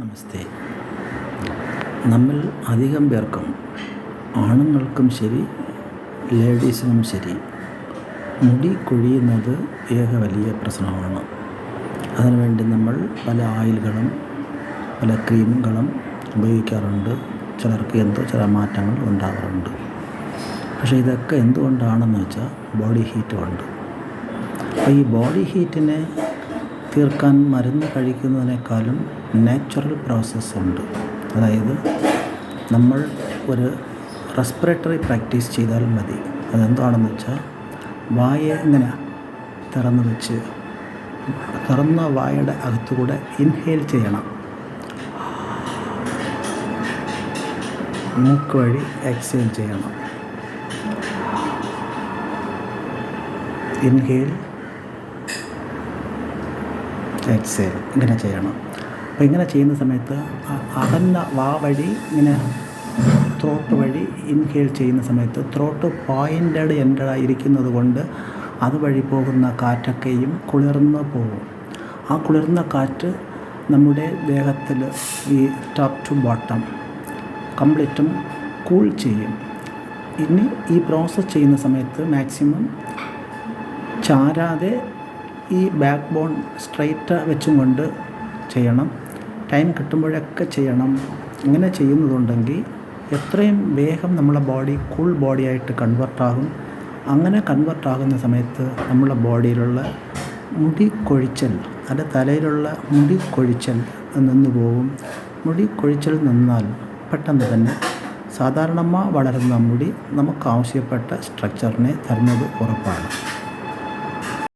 നമസ്തേ. നമ്മിൽ അധികം പേർക്കും, ആണുങ്ങൾക്കും ശരി ലേഡീസിനും ശരി, മുടി കൊഴിയുന്നത് വലിയ പ്രശ്നമാണ്. അതിനുവേണ്ടി നമ്മൾ പല ഓയിലുകളും പല ക്രീമുകളും ഉപയോഗിക്കാറുണ്ട്. ചിലർക്ക് ചില മാറ്റങ്ങൾ ഉണ്ടാകാറുണ്ട്. പക്ഷേ ഇതൊക്കെ എന്തുകൊണ്ടാണെന്ന് വെച്ചാൽ ബോഡി ഹീറ്റ് കൊണ്ട്. അപ്പോൾ ഈ ബോഡി ഹീറ്റിനെ തീർക്കാൻ മരുന്ന് കഴിക്കുന്നതിനേക്കാളും നാച്ചുറൽ പ്രോസസ്സ് ഉണ്ട്. അതായത് നമ്മൾ ഒരു റെസ്പിറേറ്ററി പ്രാക്ടീസ് ചെയ്താൽ മതി. അതെന്താണെന്ന് വെച്ചാൽ വായ ഇങ്ങനെ തുറന്ന വായയുടെ അകത്തുകൂടെ ഇൻഹേൽ ചെയ്യണം. മൂക്ക് വഴി എക്സേൽ ചെയ്യണം. ഇൻഹേൽ എക്സേൽ ഇങ്ങനെ ചെയ്യണം. അപ്പോൾ ഇങ്ങനെ ചെയ്യുന്ന സമയത്ത് അകന്ന വാ വഴി ഇങ്ങനെ ത്രോട്ട് വഴി ഇൻഹേൽ ചെയ്യുന്ന സമയത്ത് ത്രോട്ട് പോയിൻ്റഡ് എൻഡായിരിക്കുന്നത് കൊണ്ട് അതുവഴി പോകുന്ന കാറ്റൊക്കെയും കുളിർന്ന് പോകും. ആ കുളിർന്ന കാറ്റ് നമ്മുടെ ദേഹത്തിൽ ഈ ടോപ്പ് ടു ബോട്ടം കംപ്ലീറ്റും കൂൾ ചെയ്യും. ഇനി ഈ പ്രോസസ്സ് ചെയ്യുന്ന സമയത്ത് മാക്സിമം ചാരാതെ ഈ ബാക്ക് ബോൺ സ്ട്രൈറ്റ് വെച്ചും കൊണ്ട് ചെയ്യണം. ടൈം കിട്ടുമ്പോഴൊക്കെ ചെയ്യണം. ഇങ്ങനെ ചെയ്യുന്നതുണ്ടെങ്കിൽ എത്രയും വേഗം നമ്മളെ ബോഡി കൂൾ ബോഡിയായിട്ട് കൺവെർട്ടാകും. അങ്ങനെ കൺവെർട്ടാകുന്ന സമയത്ത് നമ്മളെ ബോഡിയിലുള്ള മുടി കൊഴിച്ചൽ, അത് തലയിലുള്ള മുടി കൊഴിച്ചൽ നിന്ന് പോകും. മുടി കൊഴിച്ചൽ നിന്നാൽ പെട്ടെന്ന് തന്നെ സാധാരണ വളരുന്ന മുടി നമുക്ക് ആവശ്യപ്പെട്ട സ്ട്രക്ചറിനെ തരുന്നത് ഉറപ്പാണ്.